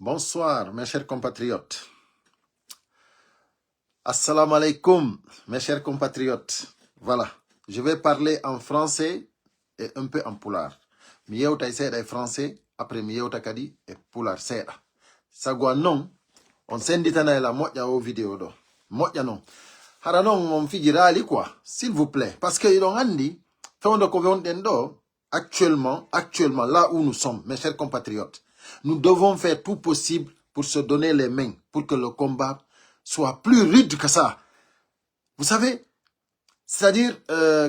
Bonsoir, mes chers compatriotes. Assalamu alaikum, mes chers compatriotes. Voilà, je vais parler en français et un peu en pulaar. Mi yewta e seeɗa e français, après mi yewta kadi e pulaar seeɗa. Sago non, on senditana e la moƴƴa o vidéo ɗo. Moƴƴa non. Hara non on fijirali quoi, s'il vous plaît. Parce que on andi, fewndo ko wonɗen ɗo, actuellement, là où nous sommes, mes chers compatriotes, nous devons faire tout possible pour se donner les mains, pour que le combat soit plus rude que ça. Vous savez, c'est-à-dire,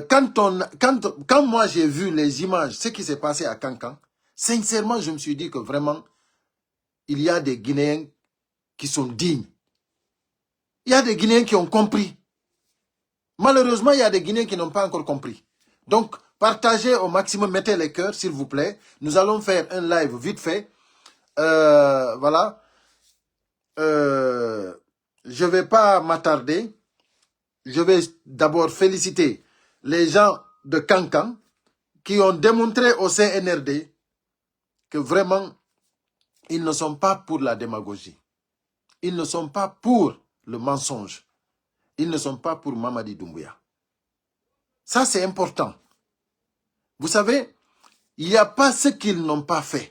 quand moi j'ai vu les images, ce qui s'est passé à Kankan, sincèrement, je me suis dit que vraiment, il y a des Guinéens qui sont dignes. Il y a des Guinéens qui ont compris. Malheureusement, il y a des Guinéens qui n'ont pas encore compris. Donc, partagez au maximum, mettez les cœurs, s'il vous plaît. Nous allons faire un live vite fait. Voilà. Je ne vais pas m'attarder. Je vais d'abord féliciter les gens de Kankan qui ont démontré au CNRD que vraiment, ils ne sont pas pour la démagogie. Ils ne sont pas pour le mensonge. Ils ne sont pas pour Mamadi Doumbouya. Ça, c'est important. Vous savez, il n'y a pas ce qu'ils n'ont pas fait.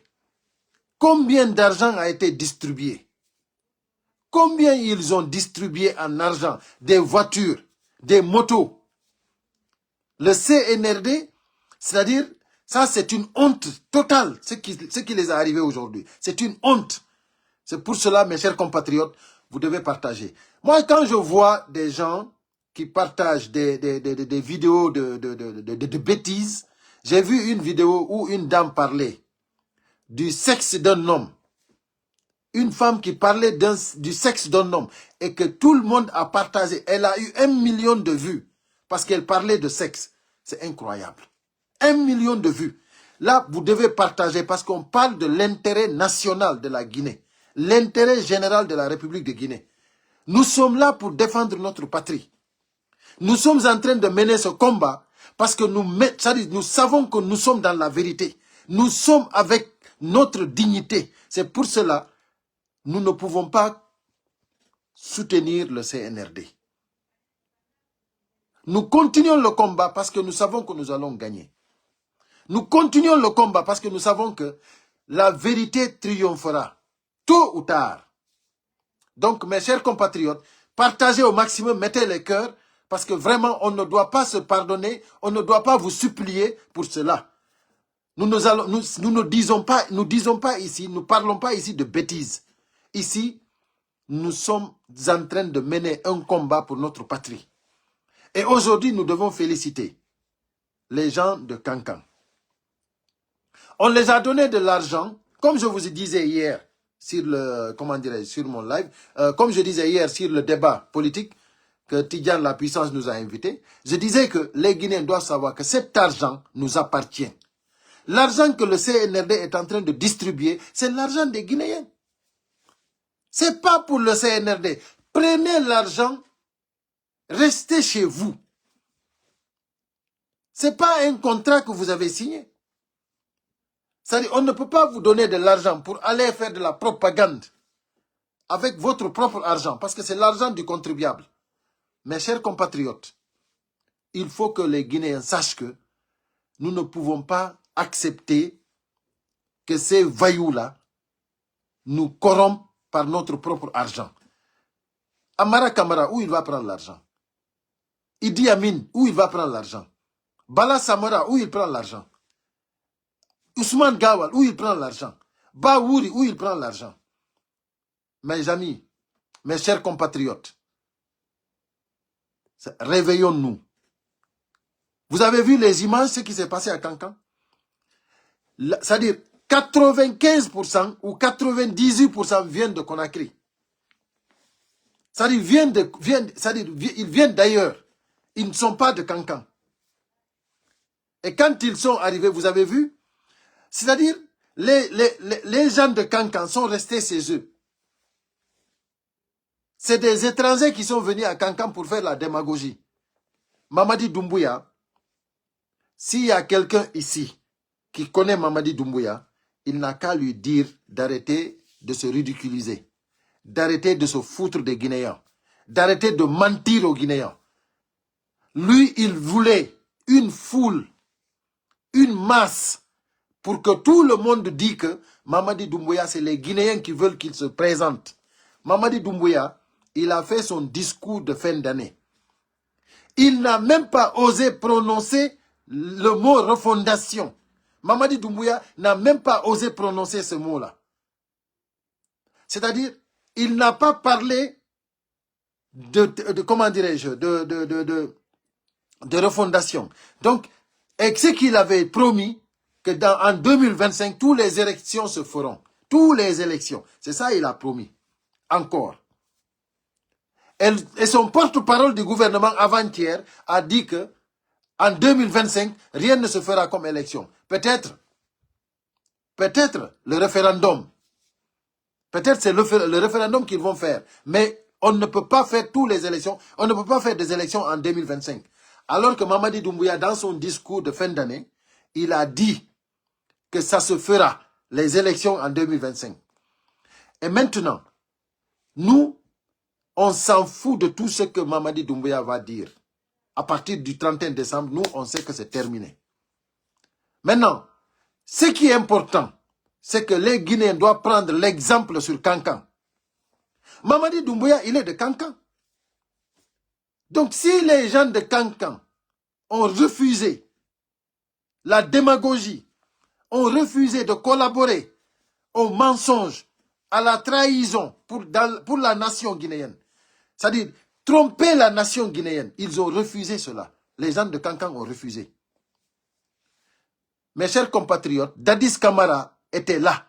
Combien d'argent a été distribué? Combien ils ont distribué en argent? Des voitures, des motos. Le CNRD, c'est-à-dire, ça c'est une honte totale, ce qui les est arrivé aujourd'hui. C'est une honte. C'est pour cela, mes chers compatriotes, vous devez partager. Moi, quand je vois des gens qui partagent des vidéos de bêtises, j'ai vu une vidéo où une dame parlait du sexe d'un homme. Une femme qui parlait du sexe d'un homme et que tout le monde a partagé. Elle a eu 1 million de vues parce qu'elle parlait de sexe. C'est incroyable. 1 million de vues. Là, vous devez partager parce qu'on parle de l'intérêt national de la Guinée. L'intérêt général de la République de Guinée. Nous sommes là pour défendre notre patrie. Nous sommes en train de mener ce combat parce que nous savons que nous sommes dans la vérité. Nous sommes avec notre dignité. C'est pour cela nous ne pouvons pas soutenir le CNRD. Nous continuons le combat parce que nous savons que nous allons gagner. Nous continuons le combat parce que nous savons que la vérité triomphera, tôt ou tard. Donc, mes chers compatriotes, partagez au maximum, mettez les cœurs, parce que vraiment, on ne doit pas se pardonner, on ne doit pas vous supplier pour cela. Nous ne disons pas ici, nous ne parlons pas ici de bêtises. Ici, nous sommes en train de mener un combat pour notre patrie. Et aujourd'hui, nous devons féliciter les gens de Kankan. On les a donné de l'argent, comme je vous disais hier sur sur mon live, comme je disais hier sur le débat politique que Tidjane la puissance nous a invités. Je disais que les Guinéens doivent savoir que cet argent nous appartient. L'argent que le CNRD est en train de distribuer, c'est l'argent des Guinéens. C'est pas pour le CNRD. Prenez l'argent, restez chez vous. C'est pas un contrat que vous avez signé. C'est-à-dire, on ne peut pas vous donner de l'argent pour aller faire de la propagande avec votre propre argent, parce que c'est l'argent du contribuable. Mes chers compatriotes, il faut que les Guinéens sachent que nous ne pouvons pas accepter que ces voyous-là nous corrompent par notre propre argent. Amara Kamara, où il va prendre l'argent? Idi Amin, où il va prendre l'argent? Bala Samara, où il prend l'argent? Ousmane Gawal, où il prend l'argent? Baouri, où il prend l'argent? Mes amis, mes chers compatriotes, réveillons-nous. Vous avez vu les images, ce qui s'est passé à Kankan? C'est-à-dire 95% ou 98% viennent de Conakry. C'est-à-dire ils viennent d'ailleurs. Ils ne sont pas de Kankan. Et quand ils sont arrivés, vous avez vu? C'est-à-dire les gens de Kankan sont restés chez eux. C'est des étrangers qui sont venus à Kankan pour faire la démagogie. Mamadi Doumbouya, s'il y a quelqu'un ici qui connaît Mamadi Doumbouya, il n'a qu'à lui dire d'arrêter de se ridiculiser, d'arrêter de se foutre des Guinéens, d'arrêter de mentir aux Guinéens. Lui, il voulait une foule, une masse, pour que tout le monde dise que Mamadi Doumbouya, c'est les Guinéens qui veulent qu'il se présente. Mamadi Doumbouya, il a fait son discours de fin d'année. Il n'a même pas osé prononcer le mot refondation. Mamadi Doumbouya n'a même pas osé prononcer ce mot-là. C'est-à-dire, il n'a pas parlé comment dirais-je, de refondation. Donc, et ce qu'il avait promis, que en 2025, toutes les élections se feront. Toutes les élections. C'est ça qu'il a promis. Encore. Et son porte-parole du gouvernement avant-hier a dit que en 2025, rien ne se fera comme élection. Peut-être le référendum. Peut-être c'est le référendum qu'ils vont faire. Mais on ne peut pas faire toutes les élections. On ne peut pas faire des élections en 2025. Alors que Mamadi Doumbouya, dans son discours de fin d'année, il a dit que ça se fera, les élections en 2025. Et maintenant, nous, on s'en fout de tout ce que Mamadi Doumbouya va dire. À partir du 31 décembre, nous, on sait que c'est terminé. Maintenant, ce qui est important, c'est que les Guinéens doivent prendre l'exemple sur Kankan. Mamadi Doumbouya, il est de Kankan. Donc, si les gens de Kankan ont refusé la démagogie, ont refusé de collaborer au mensonge, à la trahison pour la nation guinéenne, c'est-à-dire tromper la nation guinéenne, ils ont refusé cela. Les gens de Kankan ont refusé. Mes chers compatriotes, Dadis Camara était là.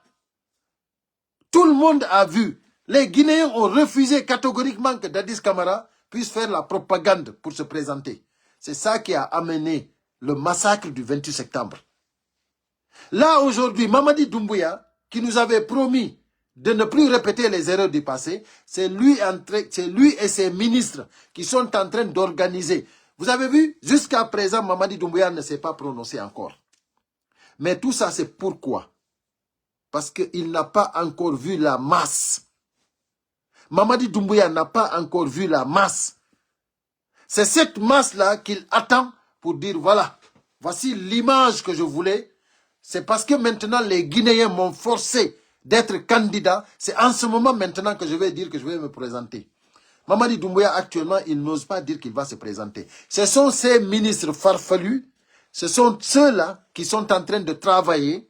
Tout le monde a vu. Les Guinéens ont refusé catégoriquement que Dadis Camara puisse faire la propagande pour se présenter. C'est ça qui a amené le massacre du 28 septembre. Là, aujourd'hui, Mamadi Doumbouya, qui nous avait promis de ne plus répéter les erreurs du passé, c'est lui et ses ministres qui sont en train d'organiser. Vous avez vu, jusqu'à présent, Mamadi Doumbouya ne s'est pas prononcé encore. Mais tout ça, c'est pourquoi? Parce qu'il n'a pas encore vu la masse. Mamadi Doumbouya n'a pas encore vu la masse. C'est cette masse-là qu'il attend pour dire, voilà, voici l'image que je voulais. C'est parce que maintenant, les Guinéens m'ont forcé d'être candidat. C'est en ce moment maintenant que je vais dire que je vais me présenter. Mamadi Doumbouya, actuellement, il n'ose pas dire qu'il va se présenter. Ce sont ces ministres farfelus, ce sont ceux-là qui sont en train de travailler,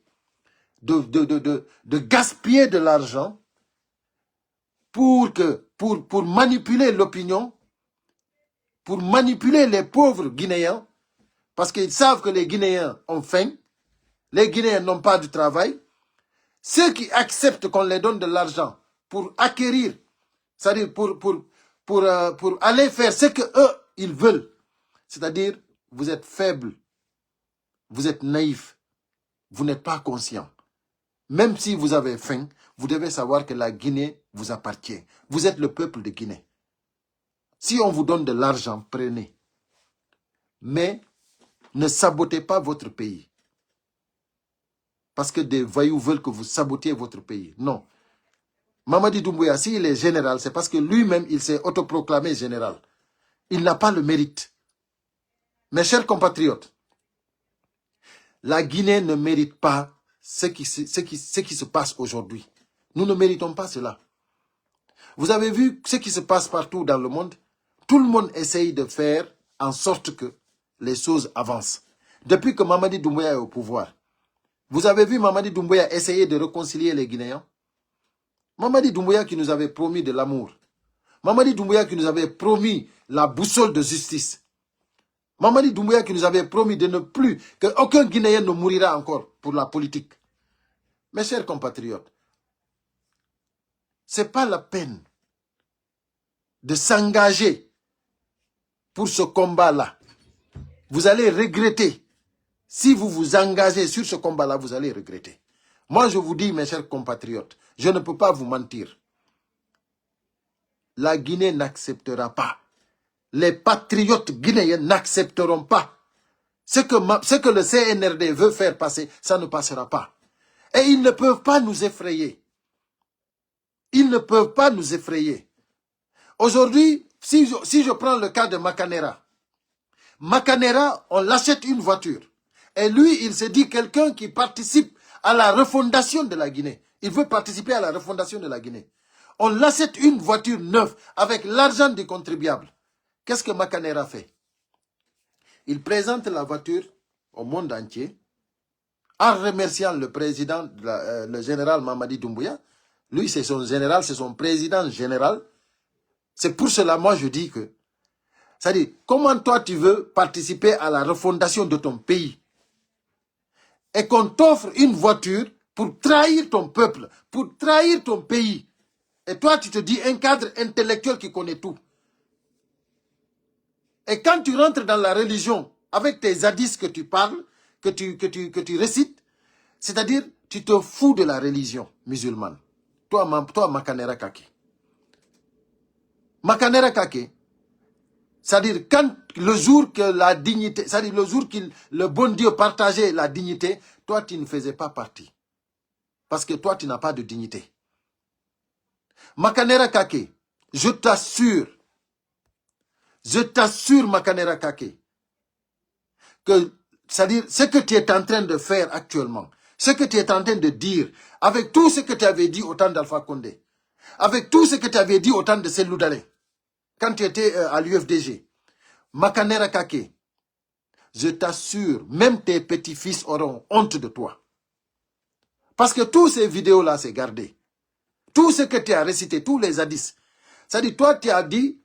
de gaspiller de l'argent pour manipuler l'opinion, pour manipuler les pauvres Guinéens, parce qu'ils savent que les Guinéens ont faim, les Guinéens n'ont pas de travail. Ceux qui acceptent qu'on les donne de l'argent pour acquérir, c'est-à-dire pour aller faire ce qu'eux, ils veulent, c'est-à-dire, vous êtes faibles, vous êtes naïfs, vous n'êtes pas conscients. Même si vous avez faim, vous devez savoir que la Guinée vous appartient. Vous êtes le peuple de Guinée. Si on vous donne de l'argent, prenez. Mais ne sabotez pas votre pays. Parce que des voyous veulent que vous sabotiez votre pays. Non. Mamadi Doumbouya, s'il est général, c'est parce que lui-même, il s'est autoproclamé général. Il n'a pas le mérite. Mes chers compatriotes, la Guinée ne mérite pas ce qui se passe aujourd'hui. Nous ne méritons pas cela. Vous avez vu ce qui se passe partout dans le monde? Tout le monde essaye de faire en sorte que les choses avancent. Depuis que Mamadi Doumbouya est au pouvoir, vous avez vu Mamadi Doumbouya essayer de réconcilier les Guinéens? Mamadi Doumbouya qui nous avait promis de l'amour. Mamadi Doumbouya qui nous avait promis la boussole de justice. Mamadi Doumbouya qui nous avait promis de ne plus, qu'aucun Guinéen ne mourira encore pour la politique. Mes chers compatriotes, ce n'est pas la peine de s'engager pour ce combat-là. Vous allez regretter. Si vous vous engagez sur ce combat-là, vous allez regretter. Moi, je vous dis, mes chers compatriotes, je ne peux pas vous mentir. La Guinée n'acceptera pas. Les patriotes guinéens n'accepteront pas. Ce que le CNRD veut faire passer, ça ne passera pas. Et ils ne peuvent pas nous effrayer. Ils ne peuvent pas nous effrayer. Aujourd'hui, si je prends le cas de Makanera, Makanera, on l'achète une voiture. Et lui, il se dit quelqu'un qui participe à la refondation de la Guinée. Il veut participer à la refondation de la Guinée. On l'achète une voiture neuve avec l'argent du contribuable. Qu'est-ce que Makanera fait? Il présente la voiture au monde entier en remerciant le président, le général Mamadi Doumbouya. Lui, c'est son général, c'est son président général. C'est pour cela, moi, je dis que, c'est-à-dire, comment toi, tu veux participer à la refondation de ton pays et qu'on t'offre une voiture pour trahir ton peuple, pour trahir ton pays. Et toi, tu te dis un cadre intellectuel qui connaît tout. Et quand tu rentres dans la religion, avec tes hadiths que tu parles, que tu récites, c'est-à-dire, tu te fous de la religion musulmane. Toi Makanera Kake. Makanera Kake, c'est-à-dire, quand le jour que la dignité, c'est-à-dire le jour que le bon Dieu partageait la dignité, toi, tu ne faisais pas partie. Parce que toi, tu n'as pas de dignité. Makanera Kake, je t'assure, Makanera Kake, que, c'est-à-dire, ce que tu es en train de faire actuellement, ce que tu es en train de dire, avec tout ce que tu avais dit au temps d'Alpha Condé, avec tout ce que tu avais dit au temps de Cellou Dalein, quand tu étais à l'UFDG, Makanera Kake, je t'assure, même tes petits-fils auront honte de toi. Parce que toutes ces vidéos-là, c'est gardé. Tout ce que tu as récité, tous les hadiths, c'est-à-dire, toi, tu as dit,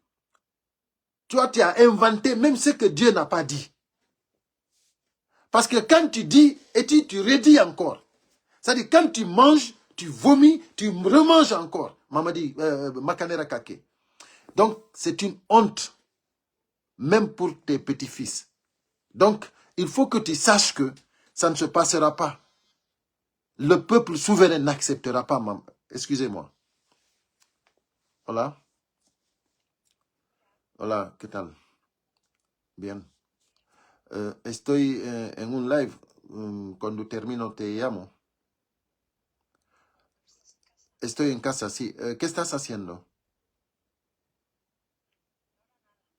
toi, tu as inventé même ce que Dieu n'a pas dit. Parce que quand tu dis, et tu redis encore. C'est-à-dire, quand tu manges, tu vomis, tu remanges encore. Mamadi, Makanera Kake. Donc, c'est une honte, même pour tes petits-fils. Donc, il faut que tu saches que ça ne se passera pas. Le peuple souverain n'acceptera pas. Excusez-moi. Hola. Hola, ¿qué tal? Bien. Estoy en un live. Cuando termino te llamo. Estoy en casa, sí. ¿Qué estás haciendo?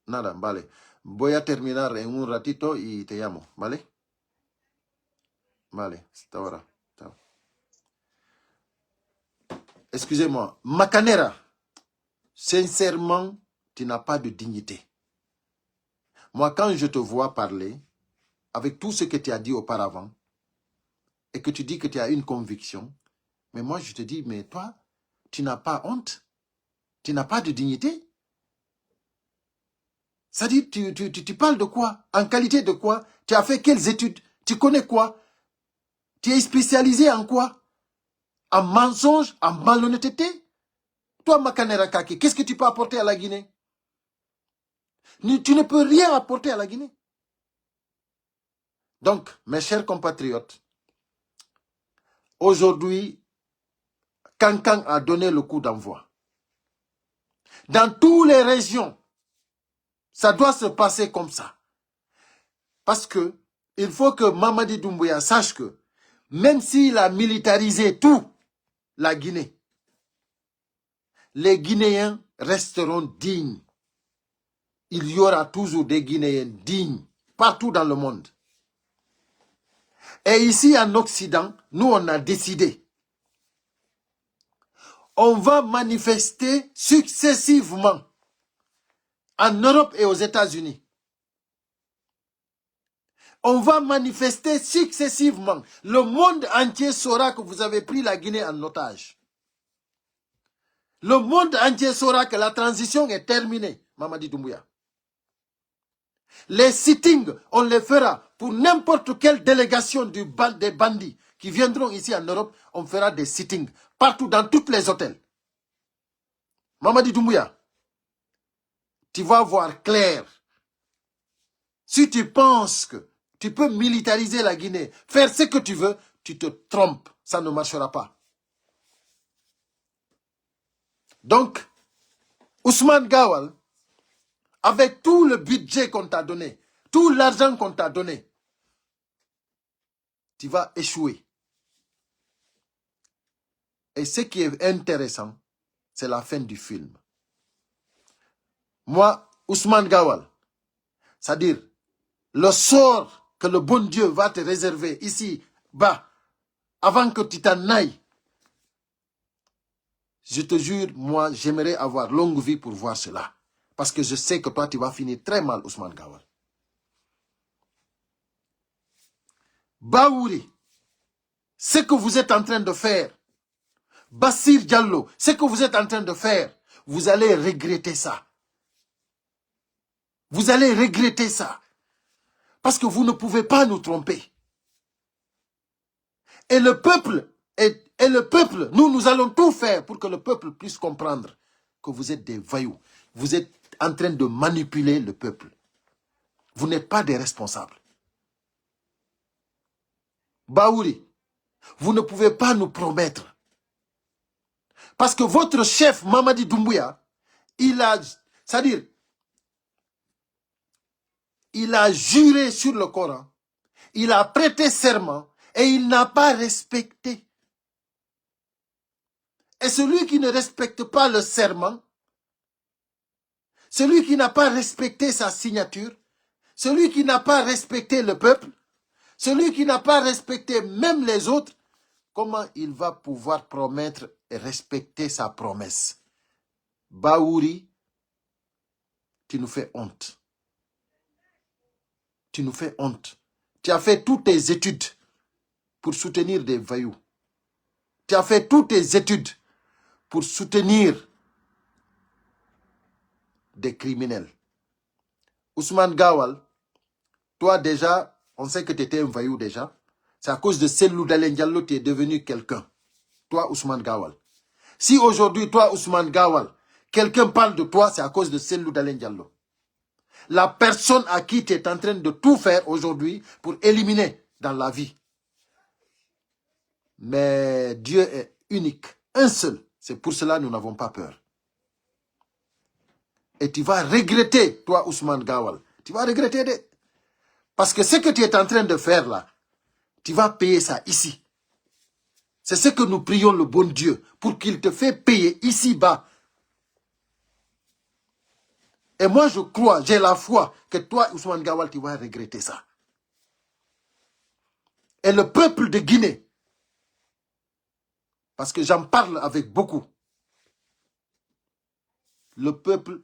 Nada, vale. Voy a terminar en un ratito y te llamo, ¿vale? Vale, hasta ahora. Chao. Excusez-moi. Makanera, sincèrement, tu n'as pas de dignité. Moi, quand je te vois parler, avec tout ce que tu as dit auparavant, et que tu dis que tu as une conviction, mais moi, je te dis, mais toi, tu n'as pas honte? Tu n'as pas de dignité? C'est-à-dire, tu parles de quoi? En qualité de quoi? Tu as fait quelles études? Tu connais quoi? Tu es spécialisé en quoi? En mensonge, en malhonnêteté? Toi, Makanera Kake, qu'est-ce que tu peux apporter à la Guinée? Tu ne peux rien apporter à la Guinée. Donc, mes chers compatriotes, aujourd'hui, Kankan a donné le coup d'envoi. Dans toutes les régions, ça doit se passer comme ça. Parce que il faut que Mamadi Doumbouya sache que même s'il a militarisé tout la Guinée, les Guinéens resteront dignes. Il y aura toujours des Guinéens dignes partout dans le monde. Et ici en Occident, nous on a décidé. On va manifester successivement en Europe et aux États-Unis. On va manifester successivement. Le monde entier saura que vous avez pris la Guinée en otage. Le monde entier saura que la transition est terminée, Mamadi Doumbouya. Les sittings, on les fera pour n'importe quelle délégation des bandits qui viendront ici en Europe. On fera des sittings partout dans tous les hôtels. Mamadi Doumbouya, tu vas voir clair. Si tu penses que tu peux militariser la Guinée, faire ce que tu veux, tu te trompes. Ça ne marchera pas. Donc, Ousmane Gawal, avec tout le budget qu'on t'a donné, tout l'argent qu'on t'a donné, tu vas échouer. Et ce qui est intéressant, c'est la fin du film. Moi, Ousmane Gawal, c'est-à-dire le sort que le bon Dieu va te réserver ici, bas, avant que tu t'en ailles, je te jure, moi, j'aimerais avoir longue vie pour voir cela. Parce que je sais que toi, tu vas finir très mal, Ousmane Gawal. Baouri, ce que vous êtes en train de faire, Bassir Diallo, ce que vous êtes en train de faire, vous allez regretter ça. Vous allez regretter ça. Parce que vous ne pouvez pas nous tromper. Et le peuple, nous allons tout faire pour que le peuple puisse comprendre que vous êtes des voyous. Vous êtes en train de manipuler le peuple. Vous n'êtes pas des responsables. Baouri, vous ne pouvez pas nous promettre. Parce que votre chef, Mamadi Doumbouya, c'est-à-dire, il a juré sur le Coran, il a prêté serment et il n'a pas respecté. Et celui qui ne respecte pas le serment, celui qui n'a pas respecté sa signature, celui qui n'a pas respecté le peuple, celui qui n'a pas respecté même les autres, comment il va pouvoir promettre et respecter sa promesse? Baouri, tu nous fais honte. Tu nous fais honte. Tu as fait toutes tes études pour soutenir des voyous. Tu as fait toutes tes études pour soutenir des criminels. Ousmane Gawal, toi déjà, on sait que tu étais un voyou déjà. C'est à cause de Cellou Dalein Diallo que tu es devenu quelqu'un. Toi, Ousmane Gawal. Si aujourd'hui, toi, Ousmane Gawal, quelqu'un parle de toi, c'est à cause de Cellou Dalein Diallo. La personne à qui tu es en train de tout faire aujourd'hui pour éliminer dans la vie. Mais Dieu est unique, un seul. C'est pour cela que nous n'avons pas peur. Et tu vas regretter, toi, Ousmane Gawal. Tu vas regretter. Parce que ce que tu es en train de faire là, tu vas payer ça ici. C'est ce que nous prions le bon Dieu, pour qu'il te fait payer ici-bas. Et moi, je crois, j'ai la foi que toi, Ousmane Gawal, tu vas regretter ça. Et le peuple de Guinée, parce que j'en parle avec beaucoup, le peuple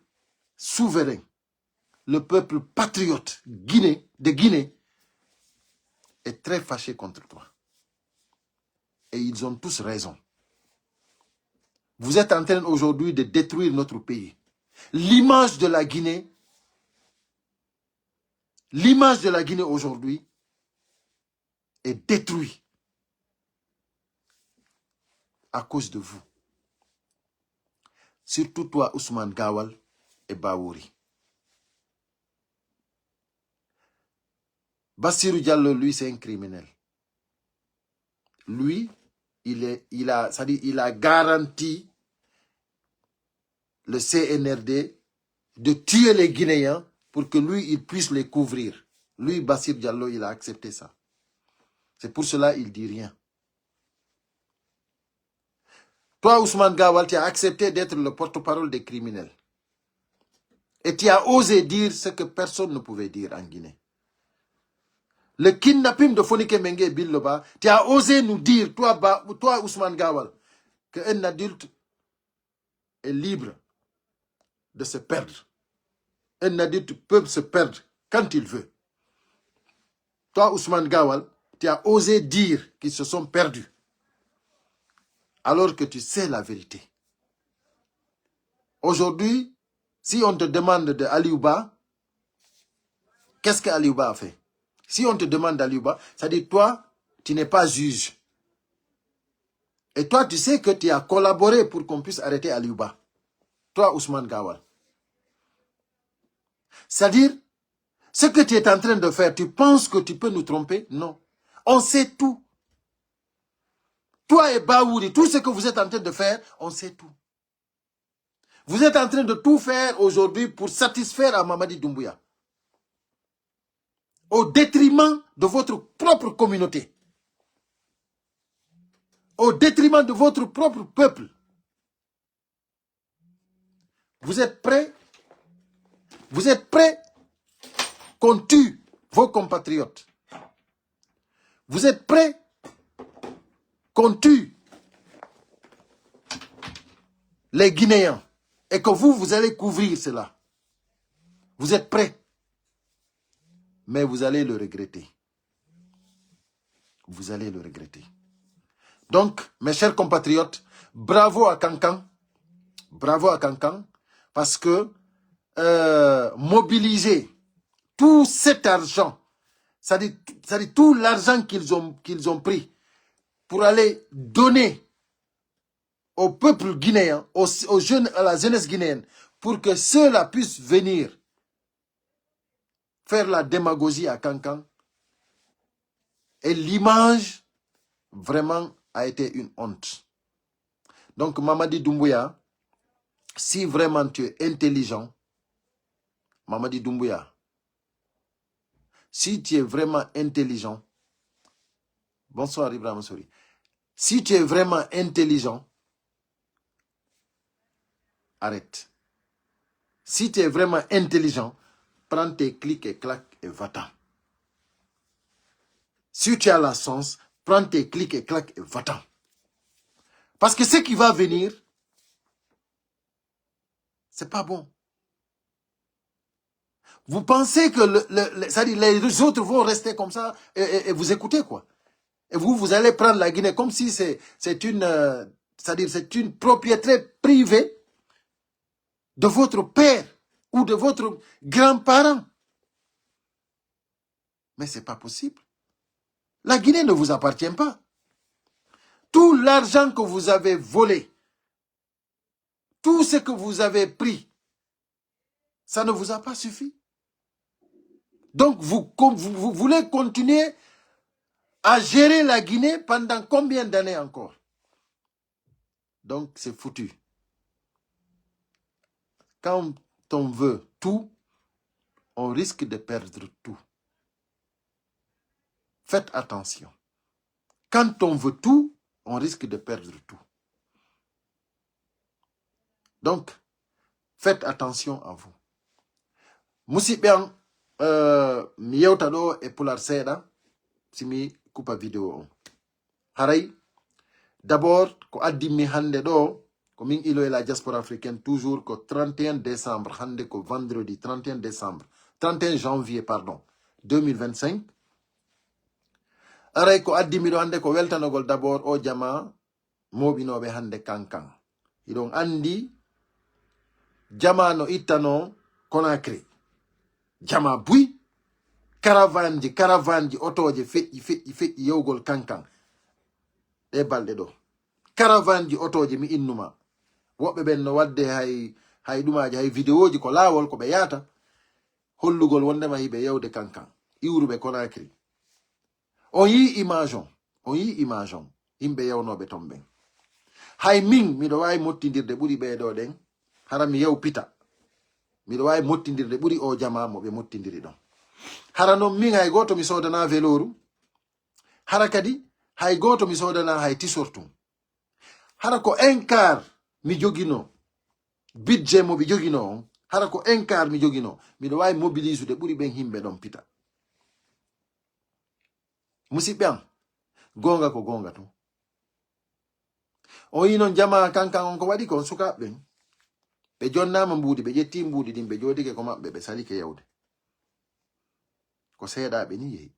souverain, le peuple patriote de Guinée est très fâché contre toi. Et ils ont tous raison. Vous êtes en train aujourd'hui de détruire notre pays. L'image de la Guinée aujourd'hui est détruite à cause de vous. Surtout toi, Ousmane Gawal et Baouri. Bassirou Diallo, lui, c'est un criminel. Lui, il a garanti le CNRD de tuer les Guinéens pour que lui, il puisse les couvrir. Lui, Bassirou Diallo, il a accepté ça. C'est pour cela qu'il ne dit rien. Toi, Ousmane Gawal, tu as accepté d'être le porte-parole des criminels. Et tu as osé dire ce que personne ne pouvait dire en Guinée. Le kidnapping de Fonike Mengue Biloba, tu as osé nous dire, toi Ousmane Gawal, qu'un adulte est libre de se perdre. Un adulte peut se perdre quand il veut. Toi, Ousmane Gawal, tu as osé dire qu'ils se sont perdus. Alors que tu sais la vérité. Aujourd'hui, si on te demande de Aliouba, qu'est-ce que Aliouba a fait? Si on te demande d'Aliouba, ça dit toi, tu n'es pas juge. Et toi, tu sais que tu as collaboré pour qu'on puisse arrêter Aliouba. Toi, Ousmane Gawal. C'est-à-dire, ce que tu es en train de faire, tu penses que tu peux nous tromper? Non. On sait tout. Toi et Baouri, tout ce que vous êtes en train de faire, on sait tout. Vous êtes en train de tout faire aujourd'hui pour satisfaire à Mamadi Doumbouya. Au détriment de votre propre communauté. Au détriment de votre propre peuple. Vous êtes prêts? Vous êtes prêts qu'on tue vos compatriotes? Vous êtes prêts qu'on tue les Guinéens et que vous allez couvrir cela? Vous êtes prêts? Mais vous allez le regretter. Vous allez le regretter. Donc, mes chers compatriotes, bravo à Kankan. Bravo à Kankan. Parce que mobiliser tout cet argent, c'est-à-dire tout l'argent qu'ils ont pris pour aller donner au peuple guinéen, aux jeunes, à la jeunesse guinéenne, pour que ceux-là puissent venir faire la démagogie à Kankan. Et l'image, vraiment, a été une honte. Donc, Mamadi Doumbouya, si vraiment tu es intelligent, Mamadi Doumbouya, si tu es vraiment intelligent, bonsoir Ibrahim Souri, si tu es vraiment intelligent, arrête. Si tu es vraiment intelligent, prends tes clics et claques et va-t'en. Si tu as la chance, prends tes clics et claques et va-t'en. Parce que ce qui va venir, c'est pas bon. Vous pensez que les autres vont rester comme ça et vous écouter, quoi. Et vous allez prendre la Guinée comme si c'est une, c'est une propriété privée de votre père ou de votre grand-parent. Mais ce n'est pas possible. La Guinée ne vous appartient pas. Tout l'argent que vous avez volé, tout ce que vous avez pris, ça ne vous a pas suffi. Donc, vous voulez continuer à gérer la Guinée pendant combien d'années encore? Donc, c'est foutu. Quand on veut tout, on risque de perdre tout. Faites attention. Quand on veut tout, on risque de perdre tout. Donc, faites attention à vous. Musibian, miyawta et pular seda, simi coupa vidéo. Haray, d'abord, ko addi mi hande do, ko min ilo e la diaspora africaine, toujours ko 31 décembre, hande ko vendredi 31 décembre, 31 janvier, pardon, 2025. Aray ko addi mi do hande ko weltanogol d'abord o jama mobinobe hande Kankan. Idon andi jama no ittano Conakry. Jama bui caravane otoje feƴƴi yewgol Kankan ɗe balɗe ɗo. Caravane otoje mi innuma woɓɓe ɓen no wadde hay ɗumaji hay vidéoji ko laawol ko ɓe yata hollugol wondema hiɓe yewde Kankan iwruɓe Conakry. On yi image on yimɓe yewnoɓe ton ɓen. Hay min miɗo wawi mottidirde ɓuri ɓeɗo ɗen hara mi yew pita. Miɗo wawi mottidirde ɓuri o jama mo ɓe mottidiri ɗon. Hara noon min hay goto mi sodana veloru. Hara kadi hay goto mi sodana hay tisortum. Hara ko enkar mi jogino budget mo mi jogino on. Hara ko enkar mi jogino. Miɗo wawi mobilisude ɓuri ɓen himɓe ɗon pita. Musidɓe am, gonga ko gonga to. O yi non jama Kankan on ko waɗi ko on sukaɓe ɓen. Ɓe jonnama mbuudi, ɓe ƴetti mbuudi ɗin, ɓe jodike ko maɓɓe, ɓe salike yewde. Ko seeɗaɓe ni yehi.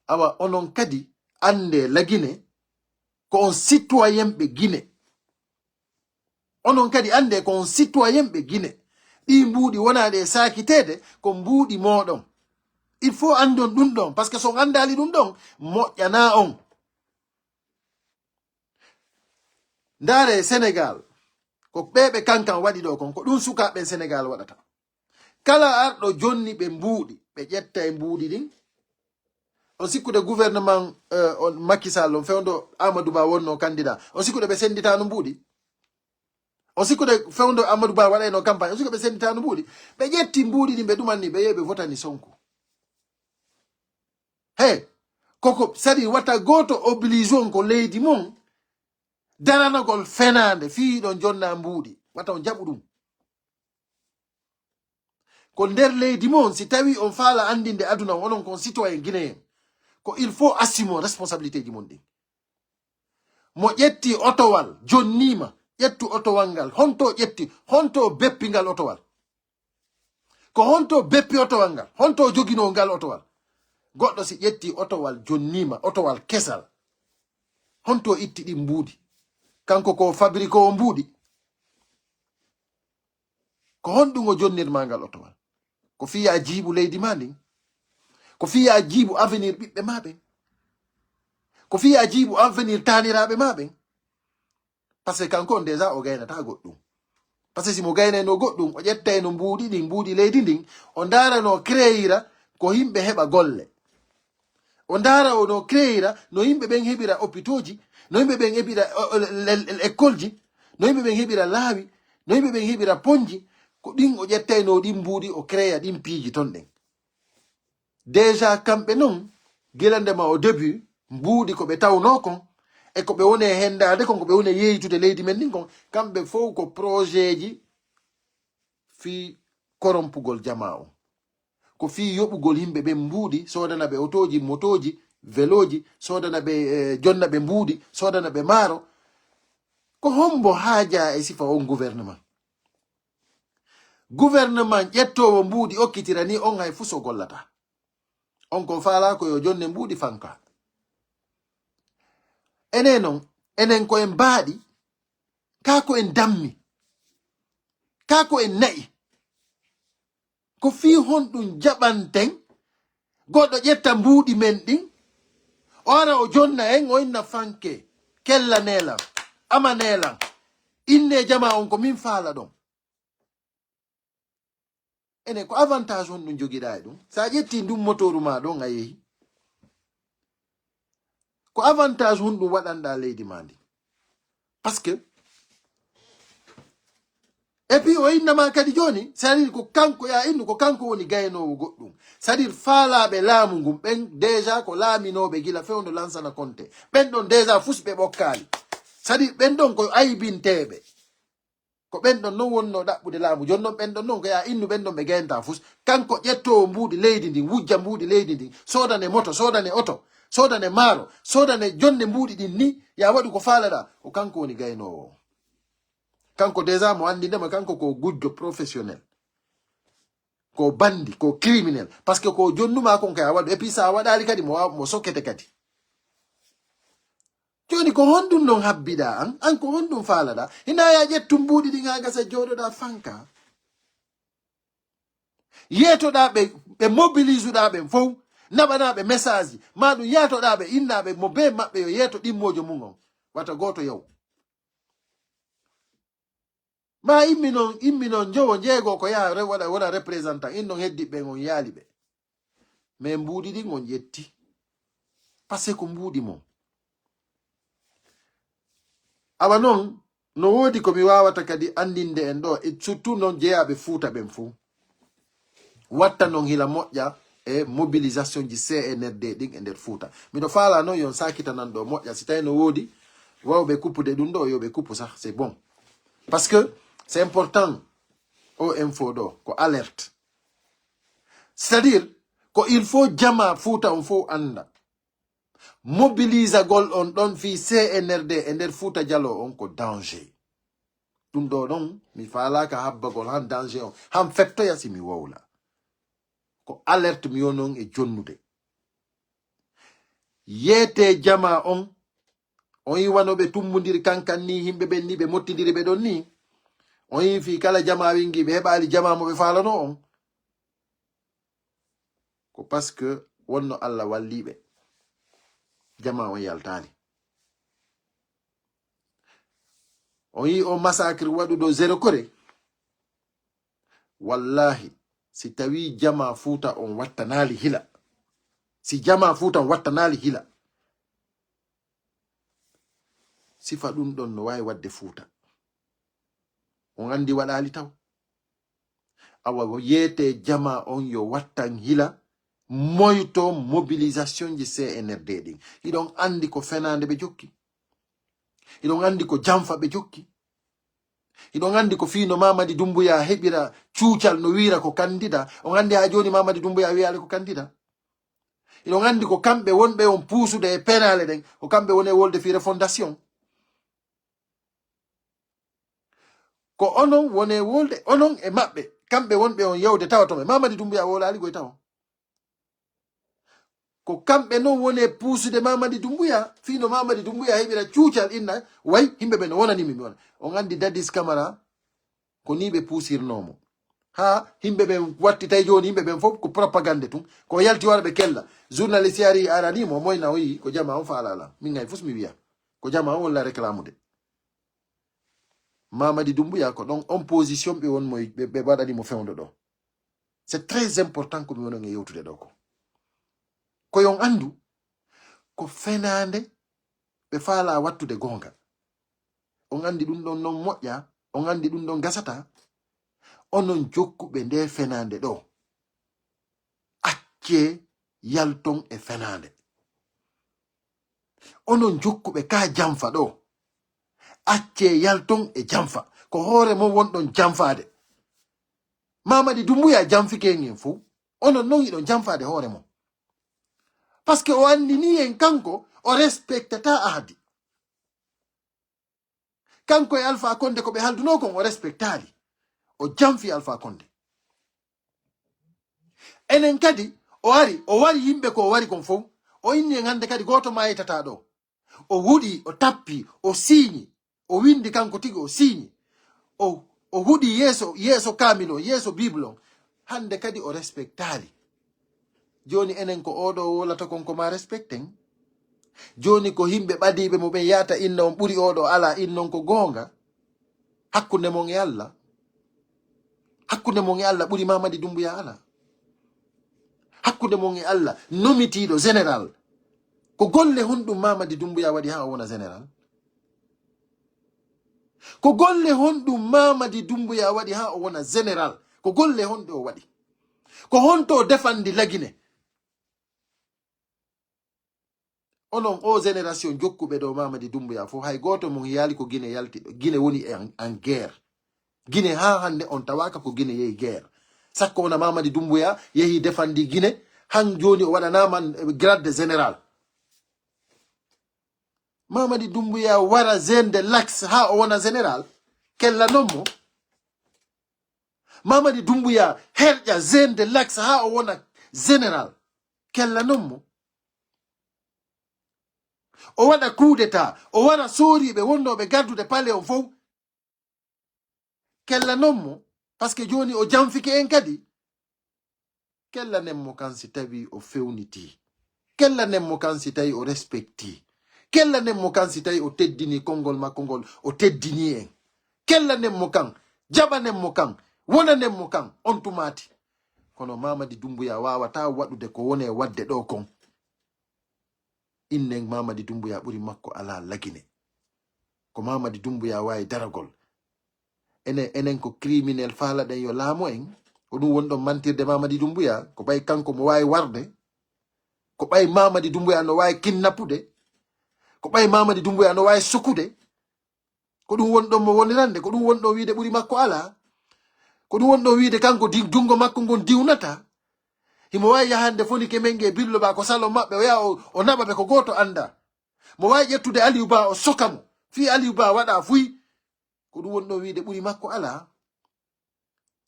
Awa onon kadi ande la Guinée ko on citoyen ɓe Guinée. Onon kadi ande ko on citoyen ɓe Guinée. Ɗi mbuudi wonaɗe sakitede ko mbuudi moɗon. Il faut andon ɗum ɗon, parce que son andali ɗum ɗon moƴƴana on. Ndare Sénégal ko ɓeɓe Kankan waɗi ɗo kon ko ɗum sukaɓe Sénégal waɗata. Kala arɗo jonni ɓe mbuuɗi ɓe ƴetta e mbuuɗi ɗin. On sikkude gouvernement Macky Sall on fewndo Amadou Ba wonno candidat. On sikkude ɓe senditano mbuuɗi. On sikkude fewndo Amadou Ba waɗayno campagne. On sikkude ɓe senditano mbuuɗi. Ɓe ƴetti mbuuɗi ɗin ɓe ɗumanni ɓe yehi ɓe votani Sonko. Hey, koko sadi wata goto oblige on ko leydi mon daranagol fenande fi ɗon jonna mbuuɗi. wata on jaɓu ɗum ko nder leydi mon si tawi on faala andinde aduna onon kon citoyen guinéen ko il faut assimo responsabilité ji mon ɗin mo ƴetti otowal jonnima ƴettu otowal ngal honto ƴetti honto beppi ngal otowal ko honto beppi otowal ngal honto jogino ngal otowal goɗɗo si ƴetti otowal jonnima otowal kesal honto itti ɗi mbuudi kanko ko fabrique o mbuudi ko honɗum o jonnirma ngal otowal ko fiya jiibu leydi ma ndin ko fiya jiibu avenir ɓiɓɓe ma ɓen ko fiya jiibu avenir taniraɓe ma ɓen par ce que kanko on déjà o gaynata goɗɗum par ce que simo gaynayno goɗɗum o ƴettayno mbuuɗi ɗin mbuuɗi leydi ndin o darano créira ko yimɓe heɓa golle o dara o no créira no yimɓe ɓen heɓira hôpitoji no yimɓe ɓen heɓira école ji no yimɓe ɓen heɓira laawi no yimɓe ɓen heɓira ponji ko ɗin o ƴettayno ɗin mbuuɗi o créa ɗin piiji ton ɗen déjà kamɓe noon guelandema au début mbuuɗi ko ɓe tawno kon e ko ɓe woni hendade kon ko ɓe woni yeytude leydi men ɗin kon kamɓe fof ko projet ji fi korompugol jama o ko fi yoɓugol yimɓe ɓen mbuuɗi sodana ɓe otoji motoji véloji sodana ɓe jonna ɓe mbuuɗi sodana ɓe maaro ko hombo haaja e sifa on gouvernement ƴettowo mbuuɗi okkitira ni on hay fuu so gollata on ko faala ko yo jonne mbuuɗi fanka enen noon enen ko en mbaaɗi kako en dammi kako en nayi ko fi honɗum jaɓanten goɗɗo ƴetta mbuuɗi men ɗin o ara o jonna en o inna fanke kella neelan ama neelan inne jama on ko min faala ɗon enen ko avantage on ɗum jogiɗa e ɗum sa ƴetti ndum motoru ma ɗon a yehi ko avantage hun ɗum waɗanɗa leydi ma ndi par ce que et puis o innama kadi joni c'est-à-dire ko kanko ya innu ko kanko woni gaynowo goɗɗum c'est-à-dire faalaɓe laamu ngun ɓen déjà ko laaminoɓe gila fewndo lansana konte ɓen ɗon déjà fusɓe ɓokkali c'est-à-dire ɓen ɗon ko aybinteɓe ko ɓen ɗon non wonno ɗaɓɓude laamu joni noon ɓen ɗon noon ko ya innu ɓen ɗon ɓe gaynta fus kanko ƴettowo mbuuɗi leydi ndin wujja mbuuɗi leydi ndin sodane moto sodane oto sodane maaro sodane jonde mbuuɗi ɗin ni ya waɗi ko faalaɗa o kanko woni gaynowo kanko déjà mo andindema kanko ko gujjo professionnel ko bandi ko criminel par ce que ko jonnuma kon kay a waɗu et puis sa waɗali kadi mo sokkete kadi joni ko honɗum non habbiɗa an ko honɗum faalaɗa hina ya ƴettum mbuuɗi ɗin ha gasa joɗoɗa fanka yetoɗa ɓe mobilise uɗa ɓen fof naɓanaɓe message ma ɗum yatoɗaɓe innaɓe mo be maɓɓe yo yeeto ɗimmojo mum on wata goto yaw ma immi noon jowo jeego ko yaha waɗa représentant in noon heddiɓe on yaali ɓe mais mbuuɗi ɗin on ƴetti par ce que ko mbuuɗi mon awa noon no woodi komi wawata kadi andinde en ɗo e surtout noon jeeyaɓe fuuta ɓen fou watta noon hila moƴƴa e mobilisation ji CNRD ɗin e nder fuuta miɗo faala noon yon sakitanan ɗo moƴƴa si tawi no woodi wawɓe kuppude ɗum ɗo yoɓe kuppu sah c'est bon parce que c'est important o info ɗo ko alerte c'est-à-dire ko il faut jama fuuta on fof anda mobilisagol on ɗon fi CNRD e nder fuuta jalo on ko danger ɗum ɗo ɗon mi faalaka habbagol han danger on han fettoya si mi wowla ko alerte mi yonon e jonnude yete jama on yi wanoɓe tummodiri kankan ni himɓe ɓen ni ɓe mottidiri ɓe ɗon ni on yi fi kala jama wingi ɓe heɓali jama mo ɓe falano on ko parce que wonno Allah walliɓe jama on yaltani on yi o massacre waɗuɗo zéro kore wallahi si tawi jama fuuta on wattanali hila si jama fuuta on wattanali hila sifa ɗum ɗon no wawi wadde fuuta on andi waɗali taw awa yete jama on yo wattan hila moyto mobilisation ji CNRD ɗin iɗon andi ko fenande ɓe jokki iɗon andi ko jamfa ɓe jokki iɗon andi ko fino Mamadi Doumbouya heɓira cuucal no wira ko candidat. On andi ha joni Mamadi Doumbouya wiyale ko candidat. iɗon andi ko kamɓe wonɓe on puusude e penale ɗen ko kamɓe woni e wolde fire fondation. Ko onon woni e wolde onon e maɓɓe kamɓe wonɓe on yewde tawatoɓe Mamadi Doumbouya wolali goye taw. Ko kamɓe non woni e puusude Mamadi Doumbouya fino Mamadi Doumbouya heɓira cuucal inna way himɓe ɓe no wonanimi mi wona. On andi Dadis Camara ko ni ɓe puusirnomo ha himɓe ɓen watti tay joni himɓe ɓen fof ko propagande tun ko yalti wara ɓe kella journaliste yari aranimo moyna o yi ko jama on falala min gay fus mi wiya ko jama on walla réclamude Mamadi Doumbouya ko ɗon on position ɓe won mo ɓe waɗanimo fewdo ɗo. C'est très important ko mi wonon e yewtude ɗo ko yon andu ko fenande ɓe faala wattude gonga. On andi ɗum ɗon non moƴƴa, on andi ɗum ɗon gasata, onon jokkuɓe nde fenande ɗo acce yalton e fenande. Onon jokkuɓe ka jamfa ɗo acce yalton e jamfa ko hoore mo wonɗon jamfade. Mamadi Doumbouya jamfike ngin fou onon non iɗon jamfade hoore mo parce que o andi ni en kanko o respectata ahdi. Kanko e Alpha Condé ko ɓe halduno kon o respectali o jamfi Alpha Condé. Enen kadi o wari yimɓe ko o wari kon fof o inni en hande kadi goto ma yetata ɗo o wuɗi o tappi o siñi o windi kanko tigi o siñi o huɗi yeso kamilo yeso bible on hande kadi o respectali. Joni enen ko oɗo wolata kon ko ma respecten. Joni ko himɓe ɓadiɓe mo ɓen yata inna on ɓuri oɗo ala innon ko gonga hakkunde mon e Allah. Hakkunde mon e Allah ɓuri Mamadi Doumbouya ala. Hakkunde mon e Allah nomitiɗo général ko golle honɗum Mamadi Doumbouya waɗi ha o wona général. Ko golle honɗum Mamadi Doumbouya waɗi ha o wona général. Ko golle honɗe o waɗi. Ko honto defandi lagine. Onon o génération jokkuɓe ɗo Mamadi Doumbouya fo hay goto mon yaali ko Guinée yalti ɗo. Guinée woni en guerre. Guinée ha hande on tawaka ko Guinée yehi guerre. Sakko wona Mamadi Doumbouya yehi defandi Guinée han joni o waɗanaman grade général. Mamadi Doumbouya wara zende l'axe ha o wona général kella nommo. Mamadi Doumbouya herƴa zende l'axe ha o wona général kella nommo. O waɗa coup d'état o wara soriɓe wonnoɓe gardude paale on fof kella nommo parce que joni o jamfike en kadi kella nemmo kan si tawi o fewniti kella nemmo kan si tawi o respecti kella nemmo kan si tawi o teddini konngol makko ngol o teddini en kella nemmo kan jaɓa nemmo kan wona nemmo kan on tumati. Kono Mamadi Doumbouya wawata waɗude ko woni e wadde ɗo kon. Innen Mamadi Doumbouya ɓuri makko ala lagine. Ko Mamadi Doumbouya wawi daragol enen ko criminel faalaɗen yo laamo en ko ɗum woni ɗon mantirde Mamadi Doumbouya ko ɓay kanko mo wawi warde ko ɓay Mamadi Doumbouya no wawi kinnapude ko ɓay Mamadi Doumbouya no wawi sukude ko ɗum woni ɗon mo wonirande ko ɗum woni ɗon wiide ɓuri makko ala ko ɗum woni ɗon wiide kanko jungo makko ngon diwnata himo wawi yahande fonike menge billo ba ko salon maɓɓe o yaha o naɓa ɓe ko goto anda mo wawi ƴettude Aliou Ba o sokamo fi Aliou Ba waɗa fuy ko ɗum woni ɗon wiide ɓuri makko ala.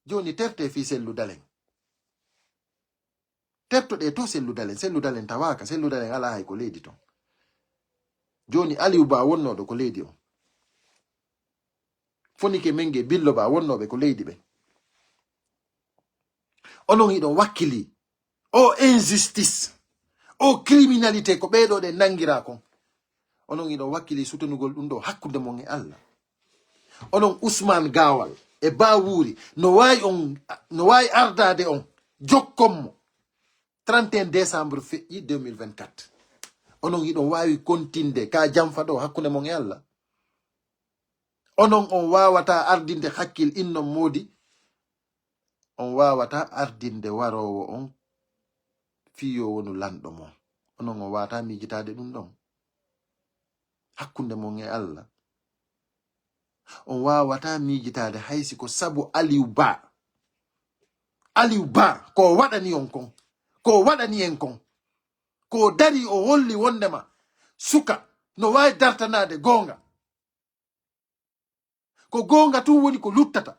Joni terte fi selludalen tertoɗe to selludalen tawaka selludalen ala hay ko leydi ton. Joni Aliou Ba wonnoɗo ko leydi on fonike menge billo ba wonnoɓe ko leydi ɓe. Onon iɗon wakkili o injustice o criminalité ko ɓeɗo ɗe nangira kon onon iɗon wakkili sutonugol ɗum ɗo hakkude mon e Allah. Onon Ousmane Gawal e Bawuri no wawi ardade on jokkonmo 31 décembre feƴƴi 2024 onon iɗon wawi kontinde ka jamfa ɗo hakkude mon e Allah. Onon on wawata ardinde hakkil innon modi on wawata ardinde warowo on fiyo wonu lanɗo mon onon on wawata mijitade ɗum ɗon hakkunde mon e Allah. on wawata mijitade haysi ko sabu Aliou Ba ko waɗani on kon ko waɗani en kon ko dari o holli wondema suka no wawi dartanade gonga ko gonga tun woni ko luttata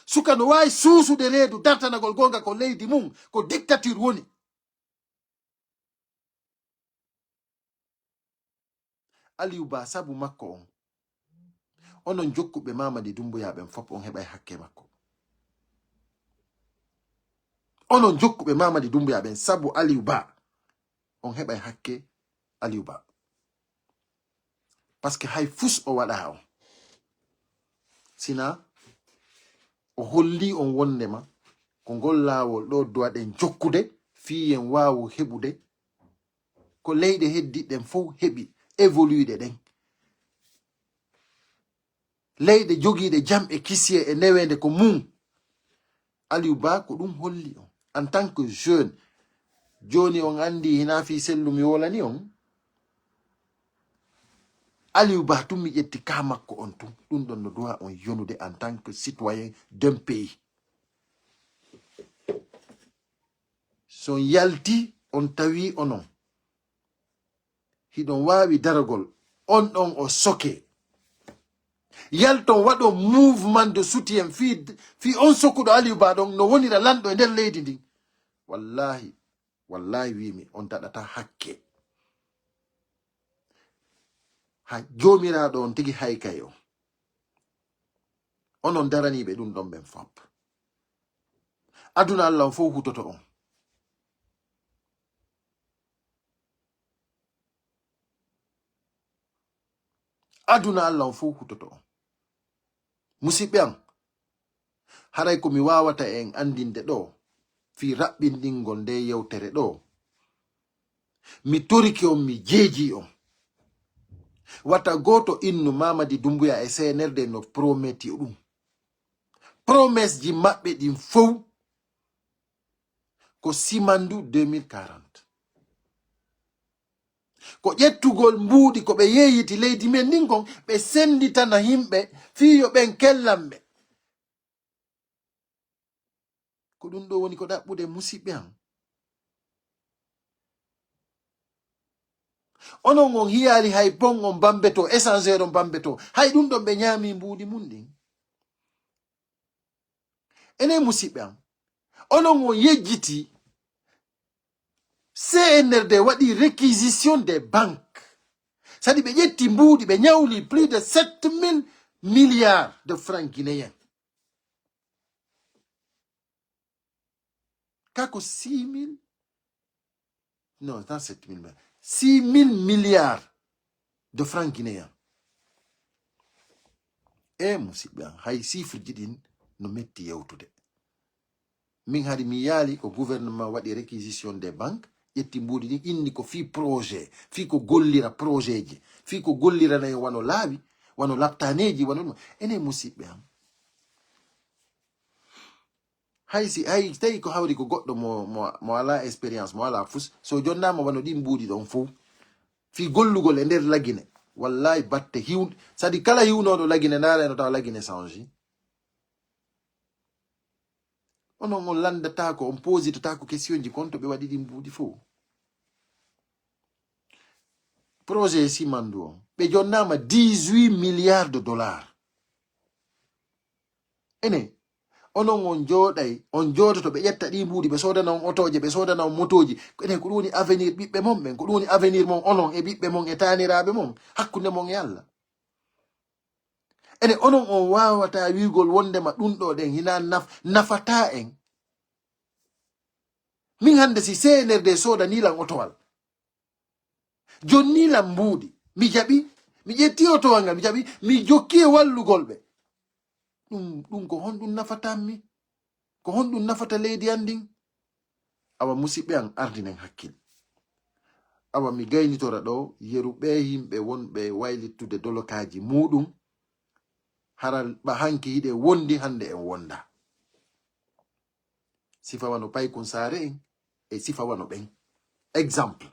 suka no wawi suusude reedu dartanagol gonga ko leydi mum ko dictature woni Aliou Ba sabu makko on onon jokkuɓe Mamadi Doumbouya ɓen fop on heɓay hakke makko onon jokkuɓe Mamadi Doumbouya ɓen sabu Aliou Ba on heɓay hakke Aliou Ba parce que hay fus o waɗa on sina o holli on wondema ko ngol laawol ɗo duwaɗen jokkude fiyen waawu heɓude ko leyɗe heddiɗen fof heɓi évoluide ɗen leyɗe jogiiɗe jamɓe kisie e newende ko mum Aliou Ba ko ɗum holli on en tant que jeune joni on andi hina fi sellum yolani on Aliou Ba tum mi ƴetti ka makko on tum ɗum ɗon no doit on yonude en tant que citoyen d'un pays so yalti on tawi onon hiɗon wawi daragol on ɗon o soke yalton waɗo mouvement de soutien fi on sokkuɗo Aliou Ba ɗon no wonira lanɗo e nder leydi ndin wallahi wimi on daɗata hakke ha jomiraɗo on tigi haykay o onon daraniɓe ɗum ɗon ɓen fop aduna Allah on fof hutoto on aduna Allah on fof hutoto on musidɓe am haray ko mi wawata en andinde ɗo fi raɓɓindingol nde yewtere ɗo mi toriki on mi jeeji on wata goto innu Mamadi Doumbouya e CNRD no prometi ɗum promesse ji maɓɓe ɗin fof ko simandu 2040 ko ƴettugol mbuuɗi ko ɓe yeeyiti leydi men ndin kon ɓe senditana himɓe fiyo ɓen kellanɓe ko ɗum ɗo woni ko ɗaɓɓude musidɓe am onon on hiyali hay bon on bambeto échangeur on bambeto hay ɗum ɗon ɓe ñaami mbuuɗi mum ɗin enen musidɓe am onon on yejjiti CNRD waɗi réquisition des banques sadi ɓe ƴetti mbuuɗi ɓe ñawli plus de 7000 milliards de francs guinéens kako 6000 non pas 7000 mais 6000 milliards de francs guinéens e musidɓe am hay chiffre ji ɗin no metti yewtude min hari mi yaali ko gouvernement waɗi réquisition des banques ƴetti mbuuɗi ɗin inni ko fi projet fi ko gollira projet ji fi ko golliranayi wano laawi wano laptaneji wano ɗum enen musidɓe am hay tawi ko hawri ko goɗɗo mo ala expérience mo ala fus so jonnama wano ɗin mbuuɗi ɗon fof fi gollugol e nder lagine wallahi batte hiwde sadi kala hiwnoɗo lagine ndaara eno tawa lagine change onon on landatako on positatako question ji kon to ɓe waɗi ɗin mbuuɗi fof projet simandu on ɓe jonnama 18 milliards de dollars ene onon on jooɗay on joodoto ɓe ƴetta ɗi mbuuɗi ɓe sodana on otoje ɓe sodana on motoji ene ko ɗum woni avenir ɓiɓɓe mon ɓen ko ɗum woni avenir mon onon e ɓiɓɓe mon e taniraɓe mon hakkunde mon e Allah ene onon on wawata wigol wondema ɗum ɗo ɗen hina nafata en min hande si CNRD soda nilan otowal jonni lam mbuuɗi mi jaɓi mi ƴetti otowal ngal mi jaɓi mi jokki e wallugol ɓe ɗum ko honɗum nafatanmi ko honɗum nafata leydi andin awa musidɓe an ardinen hakkil awa mi gaynitora ɗo yeruɓe yimɓe wonɓe waylittude dolokaji muɗum haral ba hanki hiɗe wondi hande en wonda sifa wano paykun saare en e sifa wano ɓen exemple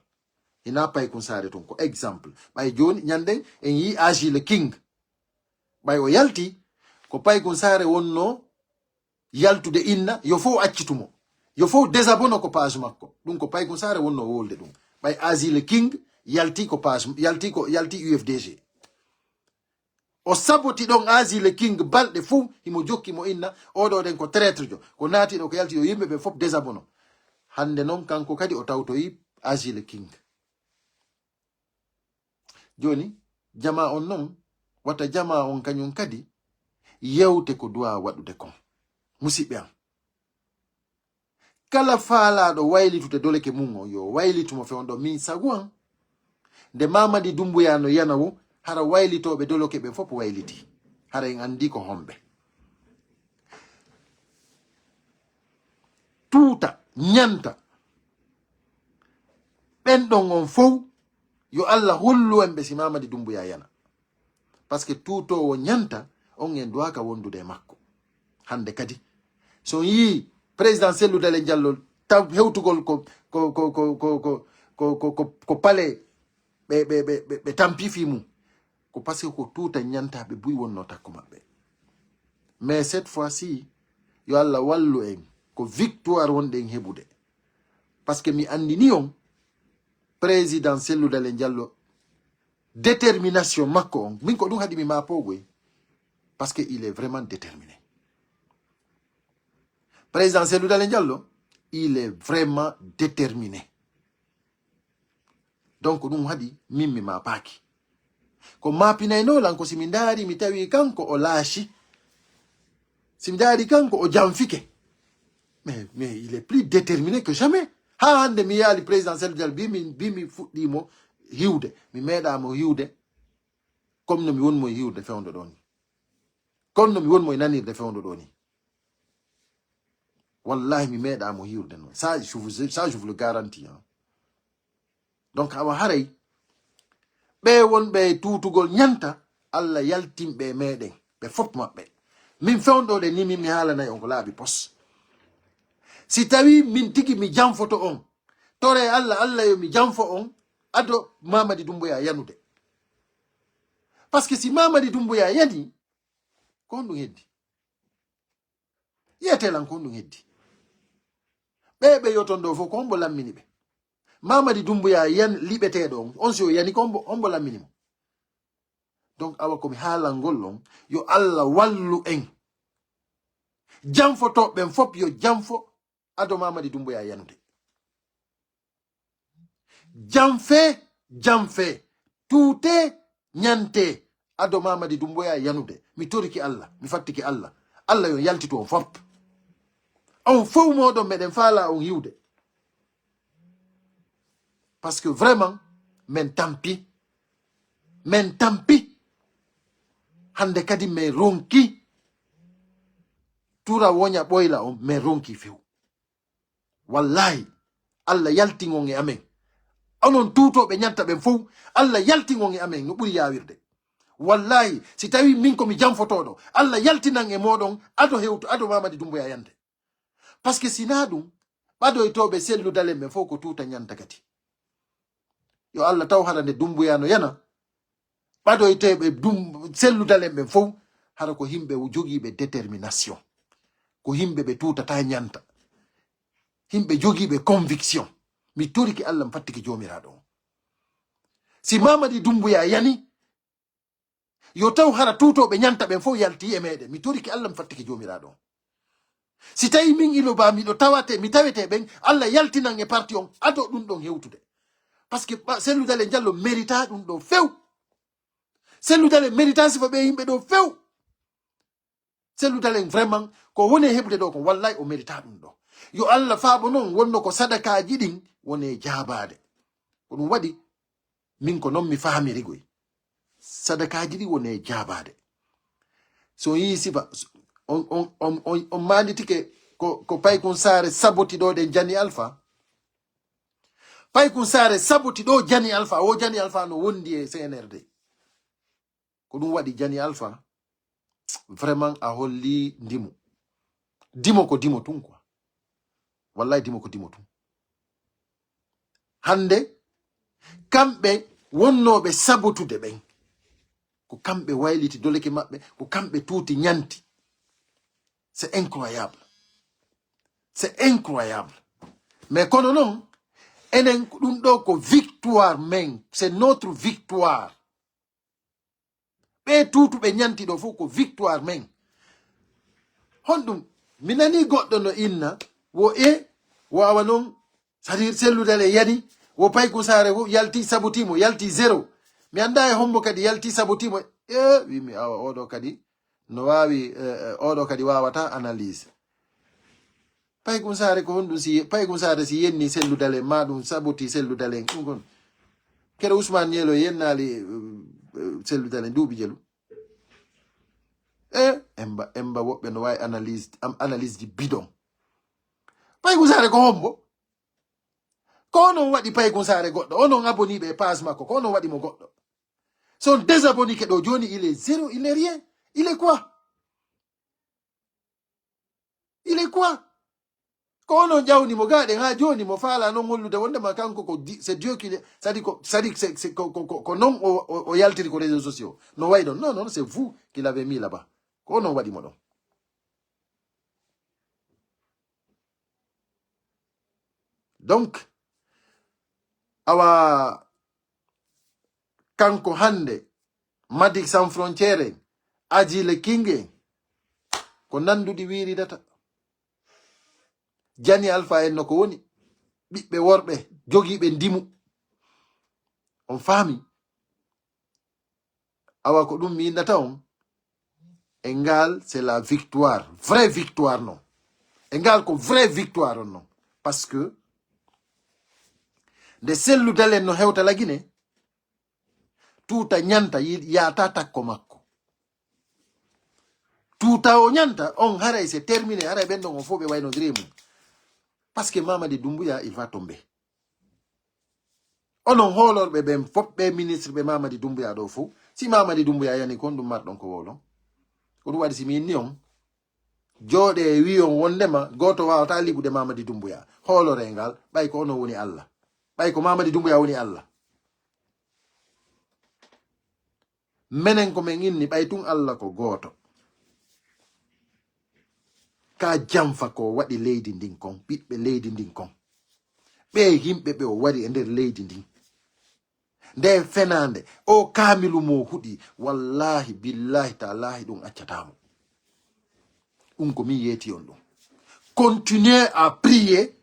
ina paykun saare ton ko exemple ɓay joni ñanden en yi Agi le King ɓay o yalti ko pay kon sare wonno yaltude inna yo fo accitumo yo fo désabono ko page makko ɗum ko pay kon sare wonno wolde ɗum ɓay asile king yalti ko page yalti UFDG o saboti ɗon asile king balɗe fuu himo jokki mo inna oɗo ɗen ko traître jo ko naatiɗo ko yalti yo yimɓe ɓe fof désabono hande noon kanko kadi o tawtoyi asile king joni jama on noon wata jama on kañum kadi yewte ko duwa waɗude kon musidɓe am kala faalaɗo waylitude doleke mum o yo waylitumo fewndo min sagu an nde Mamadi Doumbouya no yanawo hara waylitoɓe doloke ɓe fof wayliti hara en andi ko homɓe tuuta ñanta ɓenɗon on fof yo Allah hollu en ɓe si Mamadi Doumbouya yana par ce que tuutowo ñanta on en duwaka wondude makko hande kadi so yi président Cellou Dalein Diallo taw hewtugol ko pale ɓe tampifi mum ko parce que ko tuuta ñantaɓe buy wonno takko maɓɓe mais cette fois ci yo Allah wallu en ko victoire wonɗen heɓude parce que mi andini on président Cellou Dalein Diallo détermination makko on min ko ɗum haɗi mi mapogoy parce que il est vraiment déterminé président Cellou Dalein Diallo il est vraiment déterminé donc ɗum haɗi min mi mapaki ko mapinaynolan ko simi ndaari mi tawi kanko o laashi simi ndaari kanko o jamfike mais il est plus déterminé que jamais ha hande mi yaali président Cellou Diallo bimi fuɗɗimo hiwde mi meeɗamo hiwde comme no mi wonmo hiwde fewndo ɗo ni comme no mi wonmo e nanirde fewndo ɗo ni wallahi mi meeɗamo hiwde noon ça je vous le garantis hein. Donc awa haray ɓe wonɓe tutugol ñanta Allah yaltimɓe meɗen ɓe fof maɓɓe min fewnɗoɗe ni min mi haalanayi on ko laaɓi pos si tawi min tigi mi janfoto on tore Allah yo mi janfo on ado Mamadi Doumbouya yanude par ce que si Mamadi Doumbouya yani ko honɗum heddi yetelan ko honɗum heddi ɓe yoton ɗo fof ko hombo lammini ɓe Mamadi Doumbouya yan liɓeteɗo on si o yani ko hombo lamminimo donc awa komi haalal ngol on yo Allah wallu en janfotoɓen fof yo janfo ado Mamadi Doumbouya yanude janfe tuute ñante ado Mamadi Doumbouya yanude mi toriki Allah mi fattiki Allah yo yaltitu on fof on fof moɗon meɗen faala on hiwde parce que vraiment men tampi hande kadi men ronki tura woña ɓoyla on men ronki few wallahi Allah yaltigon e amen onon tuutoɓe ñanta ɓen fof Allah yaltigon e amen no ɓuri yawirde wallahi si tawi min komi janfotoɗo Allah yaltinan e moɗon ado Mamadi Doumbouya yande parce que sina ɗum ɓadoytoɓe Cellou Dalein ɓen fof ko tuuta ñanta kadi yo Allah taw hara nde Doumbouya no yana ɓadoyteɓe Cellou Dalein ɓen fof hara ko himɓe jogiiɓe détermination ko himɓe ɓe tutata ñanta himɓe jogiiɓe conviction mi toriki Allah mi fattiki jomiraɗo on si Mamadi Doumbouya yani yo taw hara tutoɓe ñanta ɓen fof yalti e meɗen mi toriki Allah mi fattiki jomiraɗo on si tawi min iloba miɗo tawate mi tawete ɓen Allah yaltinan e parti on ado ɗum ɗon hewtude par ce que Cellou Dalein Diallo mérita ɗum ɗo few Cellou Dalein mérita sifa ɓe yimɓe ɗo few Cellou Dalein vraiment ko woni heɓde ɗo ko wallahi o mérita ɗum ɗo yo Allah faabo noon wonno ko sadakaji ɗin woni jabade ko ɗum waɗi min ko noon mi famirigoy sadakaji ɗi woni jabade so yi sifa on manditike ko Paykun Sare saboti ɗo ɗe Jani Alpha Paykun Sare saboti ɗo Jani Alpha o Jani Alpha no wondi e CNRD ko ɗum waɗi Jani Alpha vraiment a holli dimo ko dimo tun quoi wallahi dimo ko dimo tun hande kamɓe wonnoɓe sabotude ɓen ko kamɓe wayliti doleke maɓɓe, ko kamɓe tuuti ñanti. C'est incroyable. C'est incroyable. Mais kono non, enen ɗum ɗo ko victoire men, c'est notre victoire. Ɓe tuutuɓe ñanti ɗo fof ko victoire men. Honɗum mi nani goɗɗo no inna wo wawa noon c'est-à-dire selludale yani wo payko sare fof yalti sabotimo, yalti zéro. Mi anda e hombo kadi yalti sabotimo. Wimi awa oɗo kadi no wawi oɗo kadi wawata analyse. Paykum sare ko honɗum si paykum sare si yenni selludale ma ɗum saboti selludale ɗum kon kere Ousmane Nielo yennali selludale duuɓi jelu. Emba woɓɓe no wawi analyse ji bidon. Paykum sare ko hombo ko onon waɗi paykum sare goɗɗo, onon aboniɓe e page makko ko onon waɗi mo goɗɗo. Son désabonné ɗo joni il est zéro, il est rien. Il est quoi? Il est quoi? Ko onon jawni mo gaɗen ha joni mo faala non hollude wondema kanko ko c'est Dieu qui c'est ko non o yaltiri ko réseaux sociaux no way ɗon. Non, c'est vous qui l'avez mis là-bas. Ko onon waɗi mo ɗon. Donc awa kanko hande Madik Sans Frontiere Aji le Kinge ko nanduɗi wiridata. Jani Alpha en no ko woni ɓiɓɓe worɓe jogiiɓe ndimu. On faami awa ko ɗum mi indata on e ngal c'est la victoire, vraie victoire non. E ngal ko vraie victoire on non. Parce que nde selludalen no hewta lagine tuuta ñanta yaata takko makko. Tuuta o ñanta on haray c'est terminé, haray ɓenɗon on fof ɓe waynodiri mum. Parce que Mamadi Doumbouya il va tomber. Onon hoolorɓe ɓen fof ɓe ministre ɓe Mamadi Doumbouya ɗo fof si Mamadi Doumbouya yani kon ɗum marɗon ko wolon ko ɗum waɗi si mi inni on jooɗe e wi on wondema goto wawata liɓude Mamadi Doumbouya hoolore ngal ɓay ko onon woni Allah, ɓay ko Mamadi Doumbouya woni Allah. Menen ko men inni ɓay tun Allah ko goto. Ka jamfa ko waɗi leydi ndin kon, ɓiɓɓe leydi ndin kon, ɓe yimɓe ɓe o wari e nder leydi ndin nde fenande o kamilu mo huɗi wallahi billahi taalahi ɗum accatamo. Ɗum ko min yeeti on ɗum. Continuez à prier,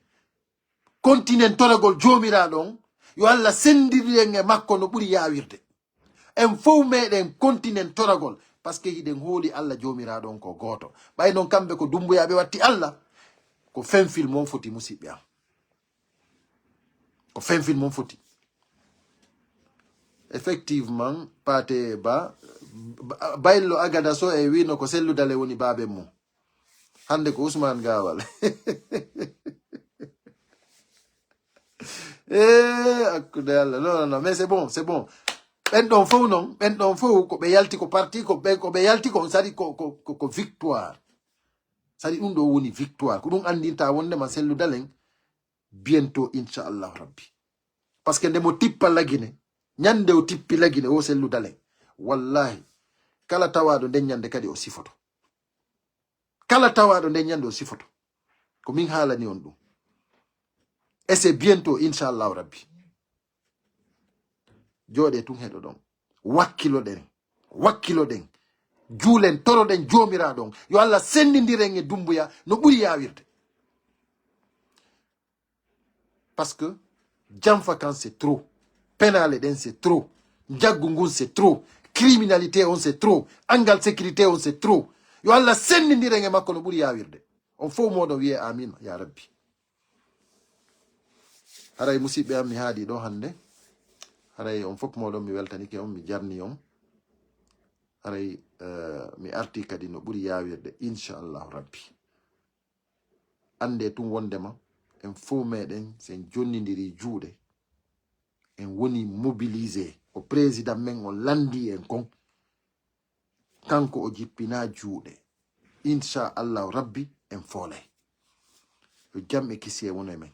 continuen toragol jomiraɗon yo Allah sendiren e makko no ɓuri yawirde. En fof meɗen continuen toragol parce que hiɗen hooli Allah jomiraɗon ko goto. Ɓay noon kamɓe ko Doumbouyaɓe watti Allah ko fenfil mon foti musidɓe am, ko fenfil mon foti. Effectivement Pate Ba Baylo Agada so e wino ko selludale woni babe mum. Hande ko Ousmane Gawal. Akkude Allah. Non, mais c'est bon. Ben ɗon fof non, ben ɗon fof ko ɓe yalti ko parti ko ɓe yalti ko sadi ko victoire. Sadi ɗum ɗo woni victoire. Ko ɗum andinta wondema selludalen bientôt inchallah rabbi. Parce que ndemo tippa lagine ñande o tippi lagine o selludalen wallahi kala tawaɗo nden ñande kadi o sifoto. Kala tawaɗo nden ñande o sifoto. Ko min haalani on ɗum. Et c'est bientôt inchallah rabbi. Jooɗe tun heɗo ɗon wakkiloɗen juulen toroɗen jomiraɗon yo Allah sendidiren e Doumbouya no ɓuri yawirde. Parce que jamfa kan c'est trop, penale ɗen c'est trop, jaggu ngun c'est trop, criminalité on c'est trop, angal sécurité on c'est trop. Yo Allah sendidiren e makko no ɓuri yawirde. On fof moɗon wiye amin ya rabbi. Haray musidɓe am mi haadi ɗo hande. Haray on fof moɗon mi weltanike on, mi jarni on. Haray mi arti kadi no ɓuri yawirde inchallahu rabbi. Ande tun wondema en fof meɗen sen jonnidiri juuɗe en woni mobilisé o président men o landi en kon kanko o jippina juuɗe inchallahu rabbi en foolay yo jam e kisi e wona men.